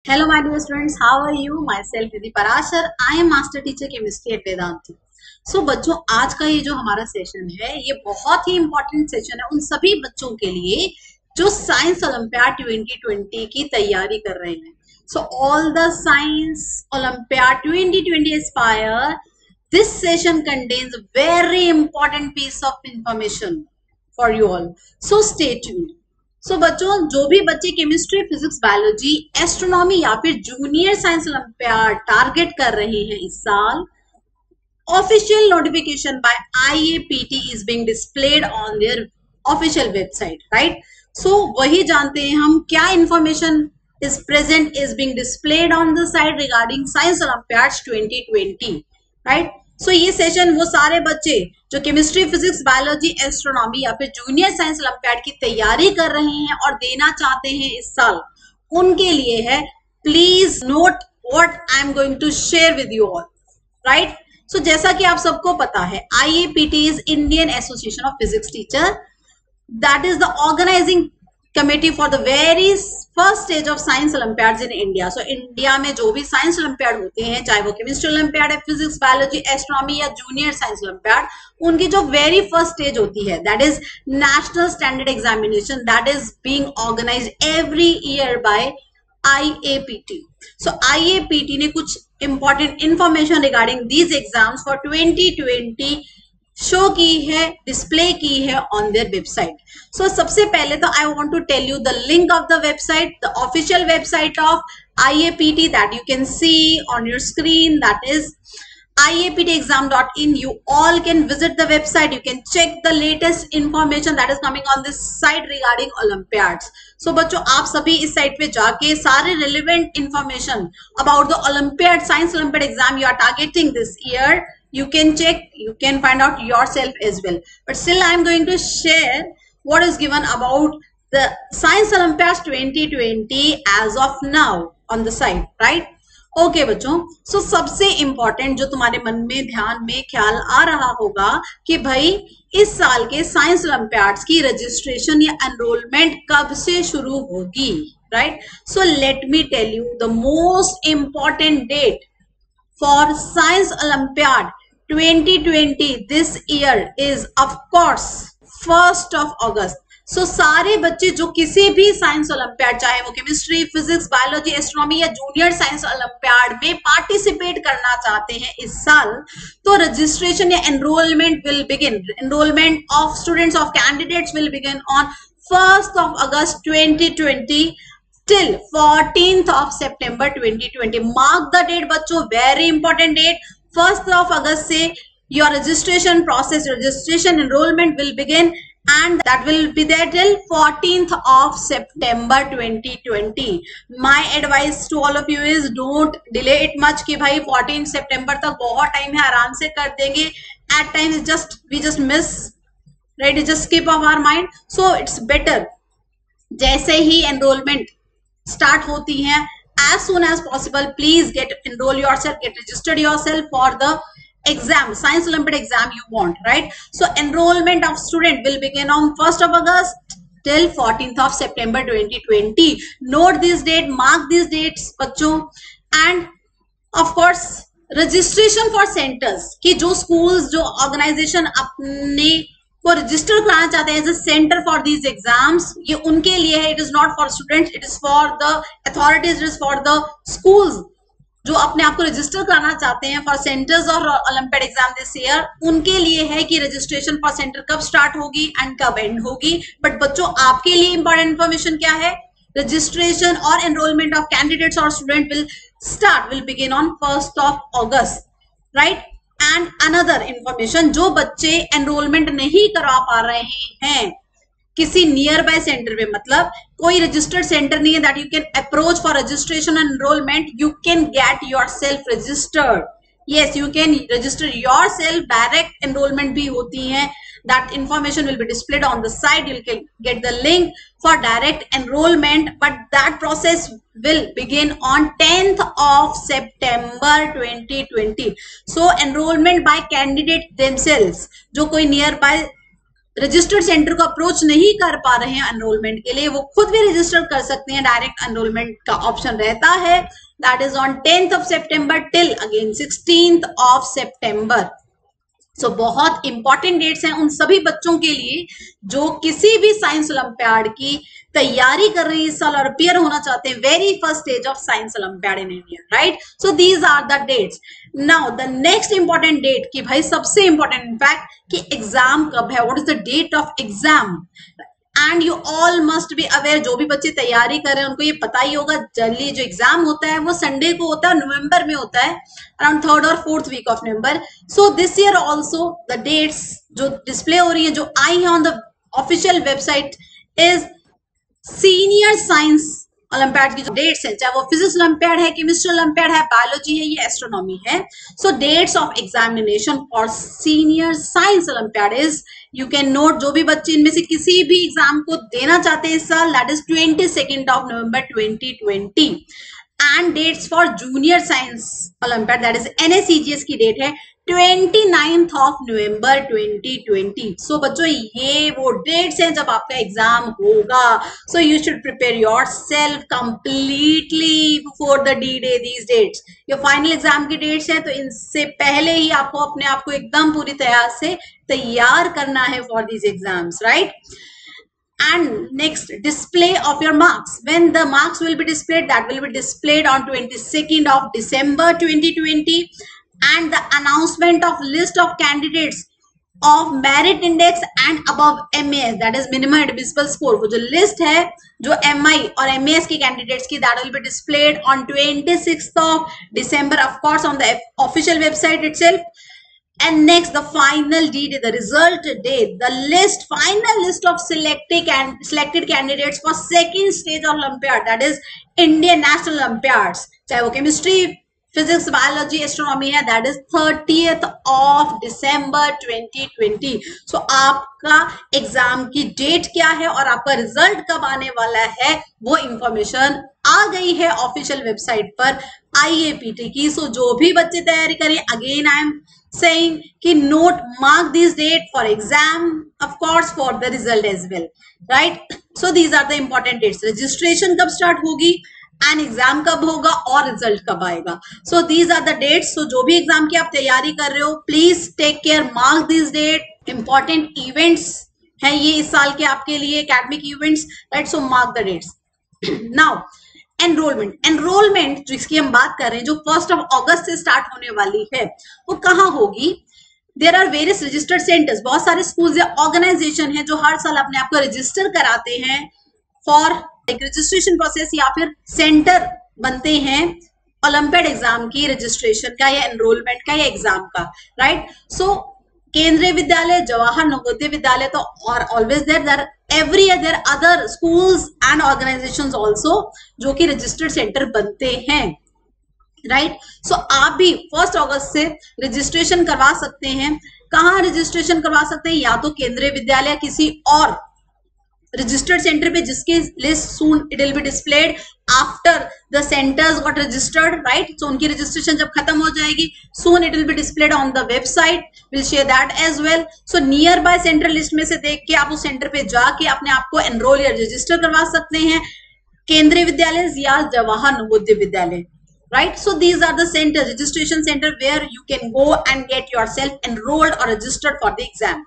Hello, my dear students. How are you? Myself Nidhi Parashar. I am Master Teacher Chemistry at Vedanti. So बच्चों, आज का ये जो हमारा सेशन है ये बहुत ही इम्पोर्टेंट सेशन है उन सभी बच्चों के लिए जो साइंस ओलंपियाड 2020 की तैयारी कर रहे हैं. So all the science Olympiad 2020 aspire, this session contains very important piece of information for you all. So stay tuned. सो बच्चों, जो भी बच्चे केमिस्ट्री, फिजिक्स, बायोलॉजी, एस्ट्रोनॉमी या फिर जूनियर साइंस ओलंपियाड टारगेट कर रहे हैं इस साल, official notification by IAPT is being displayed on their official website, right? So वही जानते हैं हम क्या information is present is being displayed on the site regarding science olympiads 2020, right? So ये सेशन वो सारे बच्चे जो केमिस्ट्री, फिजिक्स, बायोलॉजी, एस्ट्रोनॉमी या फिर जूनियर साइंस ओलंपियाड की तैयारी कर रहे हैं और देना चाहते हैं इस साल, उनके लिए है. Please note what I am going to share with you all, right? So जैसा कि आप सबको पता है, IAPT is Indian association of physics teacher, that is the organising committee for the very first stage of science olympiads in India. So India में जो भी science olympiad होते हैं, चाहे वो केमिस्ट्री ओलंपियाड है, फिजिक्स, बायोलॉजी, एस्ट्रोनॉमी या junior science olympiad, उनकी जो वेरी फर्स्ट स्टेज होती है that is national standard examination, that is being organised every year by IAPT. So IAPT ने कुछ important information regarding these exams for 2020 show की है, display की है ऑन देयर वेबसाइट. सो सबसे पहले तो I want to tell you the link of the website, the official website of IAPT that you can see on your screen, that is iaptexam.in. You all can visit the website, you can check the latest information that is coming on this site regarding Olympiads. So बच्चों, आप सभी इस site पे जाके सारे relevant information about the Olympiad, Science Olympiad exam you are targeting this year, you can check, you can find out yourself as well. But still I am going to share what is given about the Science Olympiads 2020 as of now on the site, right? Okay बच्चों, सो सबसे important जो तुम्हारे मन में ध्यान में ख्याल आ रहा होगा कि भाई इस साल के साइंस ओलंपियाड्स की रजिस्ट्रेशन या एनरोलमेंट कब से शुरू होगी, right? So let me tell you the most important date for science olympiad 2020 this year is of course 1st of August. So सारे बच्चे जो किसी भी साइंस ओलंपियाड, चाहे वो केमिस्ट्री, फिजिक्स, बायोलॉजी, एस्ट्रोनॉमी या जूनियर साइंस ओलंपियाड में participate करना चाहते हैं इस साल, तो रजिस्ट्रेशन या enrolment will begin. Enrolment of students of candidates will begin on 1st of August 2020 till 14th of September 2020. Mark the date बच्चों, very important date. 1st of August से your registration process, registration enrollment will begin and that will be there till 14th of September 2020. My advice to all of you is don't delay it much कि भाई 14 September तक बहुत time है, आराम से कर देंगे. At times we just miss, right? It just skip off our mind. So it's better जैसे ही enrollment start होती है, as soon as possible please enroll yourself, get registered yourself for the exam, science olympiad exam you want, right? So enrollment of student will begin on 1st of August till 14th of September 2020. Note this date, mark these dates बच्चों. And of course registration for centers, कि जो schools, जो organization अपने को register कराना चाहते हैं as a centre for these exams, ये उनके लिए है. It is not for students, it is for the authorities, it is for the schools जो अपने आप को रजिस्टर कराना चाहते हैं फॉर सेंटर्स और ओलंपियाड एग्जाम दिस ईयर. उनके लिए है कि रजिस्ट्रेशन फॉर सेंटर कब स्टार्ट होगी एंड कब एंड होगी. बट बच्चों, आपके लिए इंपॉर्टेंट इन्फॉर्मेशन क्या है? रजिस्ट्रेशन और एनरोलमेंट ऑफ कैंडिडेट्स और student will begin on 1st of August, right? And another information, जो बच्चे एनरोलमेंट नहीं करा पा रहे हैं किसी नियर बाय सेंटर में, मतलब कोई रजिस्टर्ड सेंटर नहीं है that you can approach for registration and enrolment, you can get yourself registered. Yes, you can register yourself. Direct enrolment भी होती है. That information will be displayed on the site. You can get the link for direct enrollment, but that process will begin on 10th of September 2020. So enrollment by candidate themselves, जो कोई nearby registered centre को approach नहीं कर पा रहे हैं enrolment के लिए, वो खुद भी रजिस्टर कर सकते हैं, डायरेक्ट एनरोलमेंट का ऑप्शन रहता है। That is on 10th of September till again 16th of September। सो बहुत इंपॉर्टेंट डेट्स हैं उन सभी बच्चों के लिए जो किसी भी साइंस ओलंपियाड की तैयारी कर रही है इस साल और अपियर होना चाहते हैं, very first stage of science olympiad in India, right. So these are the dates. Now the next important date की भाई सबसे इंपॉर्टेंट इनफैक्ट कि एग्जाम कब है, what is the date of exam. And you all must be aware, जो भी बच्चे तैयारी कर रहे हैं उनको ये पता ही होगा, जनरली जो एग्जाम होता है वो संडे को होता है, नवंबर में होता है, अराउंड 3rd और 4th week of November. So this year also the dates जो डिस्प्ले हो रही है, जो आई है on the official website, is senior science olympiad की जो डेट्स है, चाहे वो फिजिक्स ओलंपियाड है, केमिस्ट्री ओलंपियाड है, बायोलॉजी है, ये एस्ट्रोनॉमी है। So dates of examination for senior science olympiad is, you can note, जो भी बच्चे इनमें से किसी भी एग्जाम को देना चाहते हैं इस साल, that is 22nd of November 2020। And dates for junior science olympiad, that is NSCGS की डेट है 29th of November 2020। सो बच्चों ये वो डेट्स हैं जब आपका एग्जाम होगा। So you should prepare yourself completely for the D-Day। These dates ये फाइनल एग्जाम की डेट्स हैं, तो इनसे पहले ही आपको अपने आप को एकदम पूरी तरह से तैयार करना है for these exams, right. And next, display of your marks. When the marks will be displayed, that will be displayed on 22nd of December 2020, and the announcement of list of candidates of merit index and above MAS, that is minimum admissible score, वो जो list है जो MI और MAS के candidates की, that will be displayed on 26th of December, of course on the official website itself। And next, the final D-Day, the result date, the list, final list of selected candidates for second stage of Olympiad, that is Indian National Olympiads, चाहे वो chemistry, physics, biology, astronomy है, that is 30th of December 2020। So आपका exam की date क्या है और आपका result कब आने वाला है, वो इंफॉर्मेशन आ गई है ऑफिशियल वेबसाइट पर IAPT की। सो जो भी बच्चे तैयारी करें, अगेन आई एम saying कि note mark this date for exam, of course for the result as well, right। So these are the important dates। registration कब start होगी and exam कब होगा और result कब आएगा। So these are the dates। So जो भी exam की आप तैयारी कर रहे हो, please take care, mark this date। important events है ये इस साल के आपके लिए, academic events, right। So mark the dates। now enrolment जिसकी हम बात कर रहे हैं, जो 1st of August से स्टार्ट होने वाली है, वो कहाँ होगी। There are various registered centres, बहुत सारे स्कूल्स या ऑर्गेनाइजेशन है जो हर साल अपने आप को रजिस्टर कराते हैं फॉर रजिस्ट्रेशन प्रोसेस, या फिर सेंटर बनते हैं ओलंपियाड एग्जाम की रजिस्ट्रेशन का या एनरोलमेंट का या एग्जाम का, राइट। सो केंद्रीय विद्यालय, जवाहर नवोदय विद्यालय तो और always there every other other schools and organizations also जो कि रजिस्टर्ड सेंटर बनते हैं, राइट। सो आप भी 1st अगस्त से रजिस्ट्रेशन करवा सकते हैं। कहाँ रजिस्ट्रेशन करवा सकते हैं, या तो केंद्रीय विद्यालय किसी और रजिस्टर्ड सेंटर पे, जिसकी list soon it will be displayed after the centres got registered, right. So उनकी रजिस्ट्रेशन जब खत्म हो जाएगी, soon it will be displayed on the website, will share that as well. So nearby centre list में से देख के आप उस सेंटर पे जाके अपने आप को एनरोल या रजिस्टर करवा सकते हैं, केंद्रीय विद्यालय या Jawahar Navodaya Vidyalaya, right। So these are the center, registration center where you can go and get yourself enrolled or registered for the exam।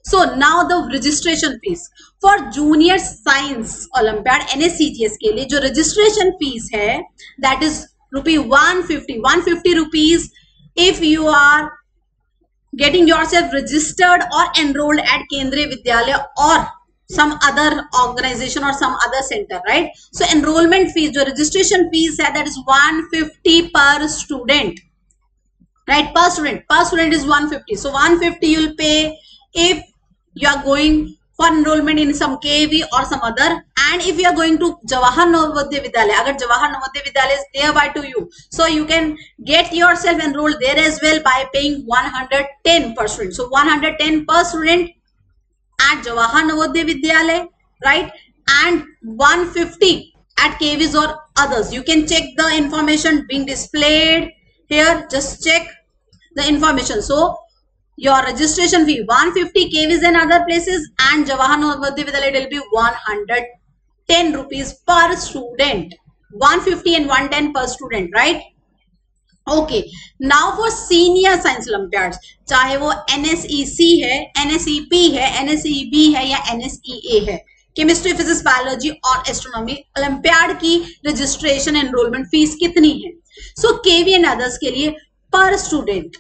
So now the registration fees for junior science Olympiad NSCGS के लिए जो registration fees है, that is ₹150 rupees if you are getting yourself registered or enrolled at Kendriya Vidyalaya or some other organization or some other center, right। So enrollment fees, जो registration fees है, that is 150 per student, right। per student is 150। So 150 you'll pay if you are going for enrollment in some KV or some other, and if you are going to Jawahar Navodaya Vidyalaya, अगर Jawahar Navodaya Vidyalaya is nearby to you, so you can get yourself enrolled there as well by paying 110 per student। So 110 per student at Jawahar Navodaya Vidyalaya, right, and 150 at KVs or others। You can check the information being displayed here, just check the information। So your registration fee 150 KVs and other places, and Jawahar Navodaya Vidyalaya will be 110 rupees per student, 150 and 110 per student, right? Okay, now for senior science olympiads, चाहे वो NSEC है, NSEP है, NSEB है या NSEA है, chemistry, physics, biology और astronomy olympiad की registration enrolment fees कितनी है? सो केवी एंड अदर्स के लिए per student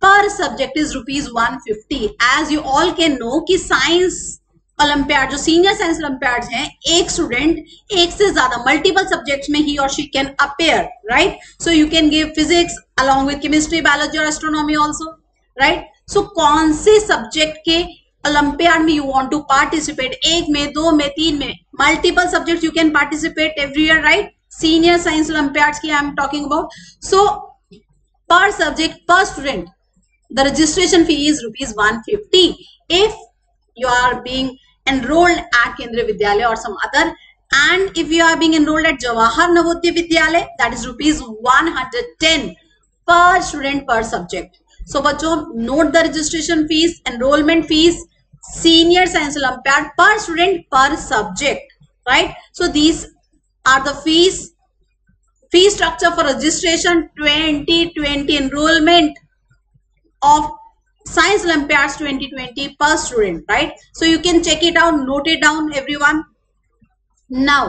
per subject is ₹150. As you all can know कि साइंस ओलंपियाड, जो सीनियर साइंस ओलंपियाड हैं, एक स्टूडेंट एक से ज्यादा मल्टीपल सब्जेक्ट्स में ही और she can appear, right? So you can give physics along with chemistry, biology और एस्ट्रोनॉमी ऑल्सो, राइट? सो कौन से सब्जेक्ट के ओलंपियाड में यू वांट टू पार्टिसिपेट? एक में, दो में, तीन में, multiple subject you can participate every year, right? Senior science olympiads की I am talking about. So per subject per student the registration fee is ₹150 if you are being enrolled at Kendriya Vidyalaya or some other, and if you are being enrolled at Jawahar Navodaya Vidyalaya, that is ₹110 per student per subject. So बच्चों, note the registration fees, enrollment fees, senior science olympiad per student per subject, right? So these are the fees. Fee structure for registration 2020, enrollment of science olympiads 2020 per student, right? So you can check it out, note it down everyone. Now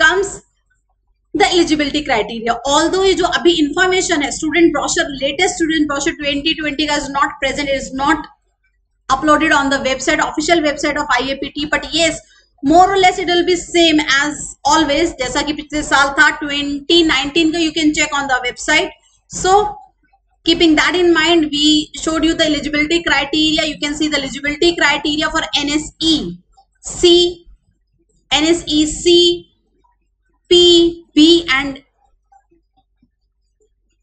comes the eligibility criteria. Although ये जो अभी information है, student brochure, latest student brochure 2020 का is not present, is not uploaded on the website, official website of IAPT, but yes, more or less it will be same as always, जैसा कि पिछले साल था 2019 का, you can check on the website. So keeping that in mind, we showed you the eligibility criteria. You can see the eligibility criteria for NSEC, P, B and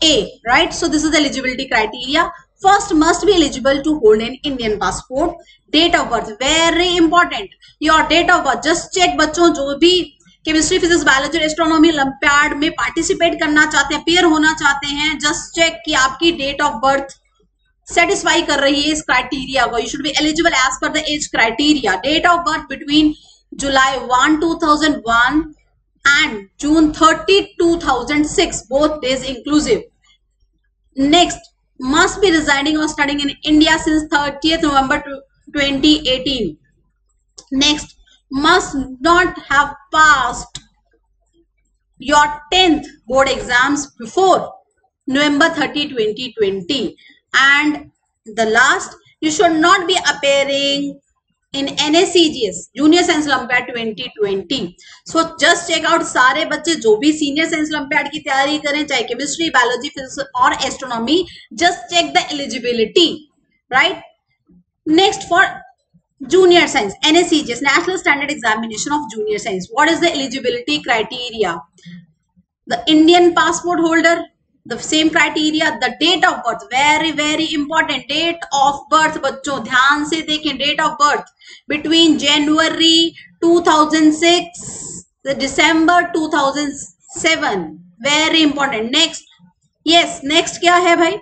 A, right? So this is the eligibility criteria. First, must be eligible to hold an Indian passport. Date of birth, very important. Your date of birth, just check बच्चों, जो भी chemistry, physics, biology, astronomy olympiad में participate करना चाहते हैं, pair होना चाहते हैं, जस्ट चेक कि आपकी डेट ऑफ बर्थ सेटिस्फाई कर रही है इस क्राइटेरिया को. You should be eligible as per the age criteria. Date of birth between July 1, 2001 and June 30, 2006, both days inclusive. Next, must be residing or studying in India since 30th November 2018. Next, must not have passed your 10th board exams before November 30, 2020. And the last, you should not be appearing in NSCGS Junior Science Olympiad 2020. So just check out सारे बच्चे जो भी senior science olympiad की तैयारी करें, चाहे chemistry, biology, physics और astronomy, just check the eligibility, right? Next, for junior science, NSCGS, National Standard Examination of Junior Science. What is the eligibility criteria? The Indian passport holder, the same criteria. The date of birth, very very important. Date of birth बच्चों ध्यान से देखें. Date of birth between January 2006 to December 2007, very important. Next, yes, next क्या है भाई?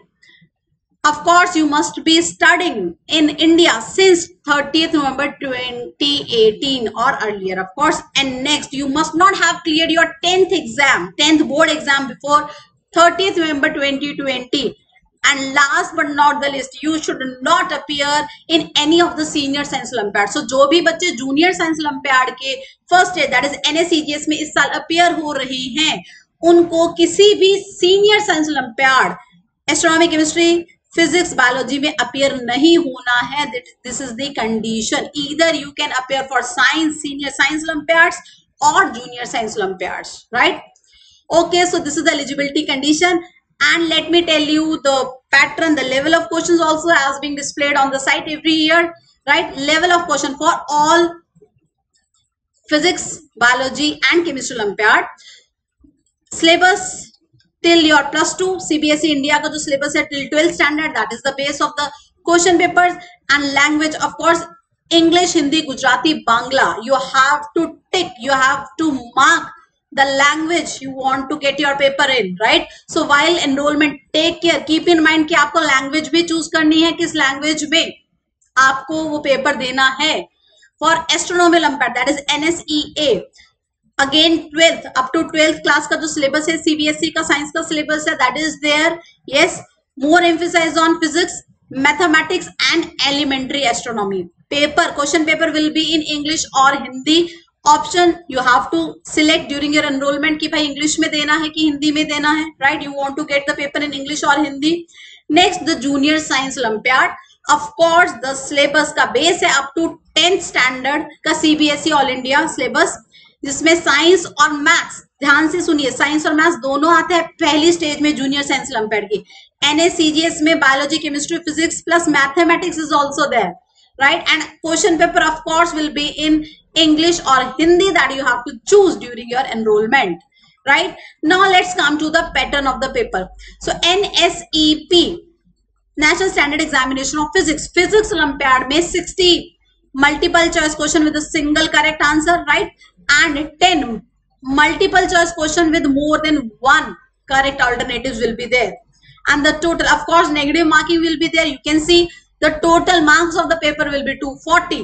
Of course, you must be studying in India since 30th November 2018 or earlier, of course. And next, you must not have cleared your 10th exam, 10th board exam before 30th November 2020. And last but not the least, you should not appear in any of the senior science olympiad. So जो भी बच्चे junior science olympiad के first stage, that is NSCGS में इस साल appear हो रहे हैं, उनको किसी भी senior science olympiad, astronomy, chemistry, physics, biology में अपियर नहीं होना है. This is the condition. Either you can appear for science, senior science olympiads और junior science olympiads, right? Okay, so this is the eligibility condition. And let me tell you the pattern, the level of questions also has been displayed on the site every year, right? Level of question for all physics, biology and chemistry olympiad. Syllabus till your plus 2, CBSE India का जो syllabus है till 12th standard, that is the base of the question papers. And language, of course, English, Hindi, Gujarati, Bangla. You have to tick, you have to mark the language you want to get your paper in, right? So while enrollment, take care, keep in mind कि आपको language भी choose करनी है, किस language में आपको वो paper देना है. For astronomy Olympiad, that is NSEA, again 12th up to 12th class का जो सिलेबस है, सीबीएसई का साइंस का सिलेबस है, that is there. Yes, more emphasise on physics, mathematics and elementary astronomy. Paper, question paper will be in English और Hindi. Option you have to select during your enrolment कि भाई English में देना है कि हिंदी में देना है, right? You want to get the paper in English और Hindi. Next, the junior science olympiad. Of course the syllabus का बेस है अप टू 10th स्टैंडर्ड का सीबीएसई ऑल इंडिया सिलेबस, जिसमें साइंस और मैथ्स, ध्यान से सुनिए, साइंस और मैथ्स दोनों आते हैं पहली स्टेज में जूनियर साइंस ओलंपियाड की. एनएससीजीएस में biology, chemistry, physics plus mathematics is also there, right? And question paper of course will be in English और Hindi, that you have to choose during your enrolment, right? Now let's come to the pattern of the paper. So NSEP, national standard examination of physics, physics olympiad में 60 multiple choice question with a single correct answer, right? And 10 multiple choice question with more than one correct alternatives will be there. And the total, of course, negative marking will be there. You can see the total marks of the paper will be 240.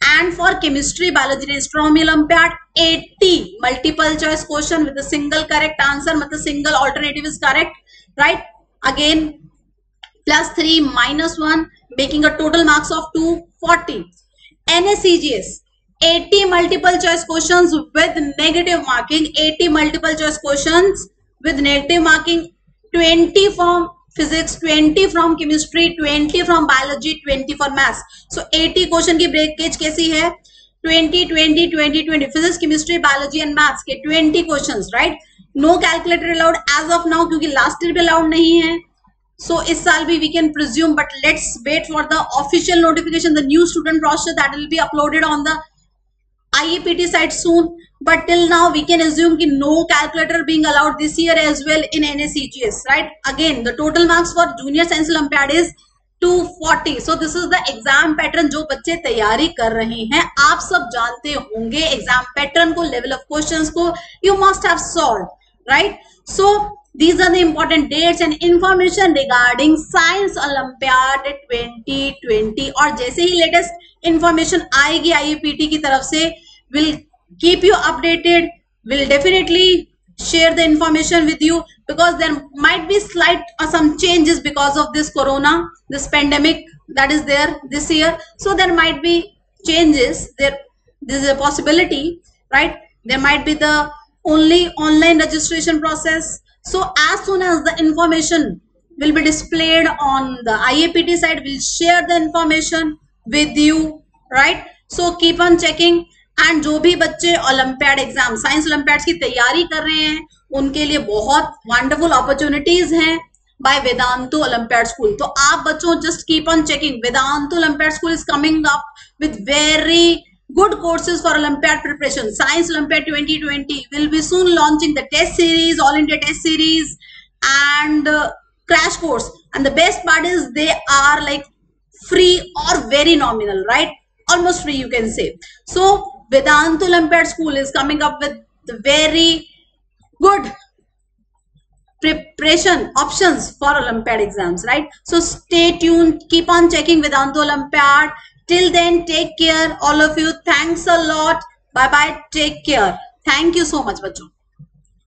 And for chemistry, biology and astronomy Olympiad, 80 multiple choice question with a single correct answer, मतलब single alternative is correct, right? Again, +3 -1, making a total marks of 240. NSCGS, 80 multiple choice questions with negative marking, 80 multiple choice questions with negative marking, 20 from physics, 20 from chemistry, 20 from biology, 20 for maths. So 80 question की breakage कैसी है? 20 20 20 20 physics, chemistry, biology and maths के 20 questions, right? No calculator allowed as of now, क्योंकि last year भी allowed नहीं है. So इस साल भी we can presume, but let's wait for the official notification, the new student brochure that will be uploaded on the IEPT site soon. But till now we can assume कि no calculator being allowed this year as well in NSCGS, right? Again, the total marks for Junior Science Olympiad is 240. So this is the exam pattern जो बच्चे तैयारी कर रहे हैं. आप सब जानते होंगे exam pattern को, level of questions को you must have solved, right? So these are the important dates and information regarding Science Olympiad 2020. और जैसे ही लेटेस्ट इंफॉर्मेशन आएगी IEPT की तरफ से, will keep you updated, will definitely share the information with you, because there might be slight or some changes because of this corona, this pandemic that is there this year. So there might be changes there. This is a possibility, right? There might be the only online registration process. So as soon as the information will be displayed on the IEPT site, we'll share the information with you, right? So keep on checking. And जो भी बच्चे olympiad exam, science olympiads की तैयारी कर रहे हैं, उनके लिए बहुत वंडरफुल अपॉर्चुनिटीज हैं बाय वेदांतु ओलंपियाड स्कूल. तो आप बच्चों just keep on checking. Vedantu olympiad school is coming up with very good courses for Olympiad preparation. Science Olympiad 2020 will be soon launching the test series, all India test series and crash course. And the best part is they are like free or very nominal, right? Almost free you can say. So Vedantu Olympiad School is coming up with the very good preparation options for Olympiad exams, right? So stay tuned, keep on checking Vedantu Olympiad. Till then, take care, all of you. Thanks a lot. Bye bye. Take care. Thank you so much, bachcho.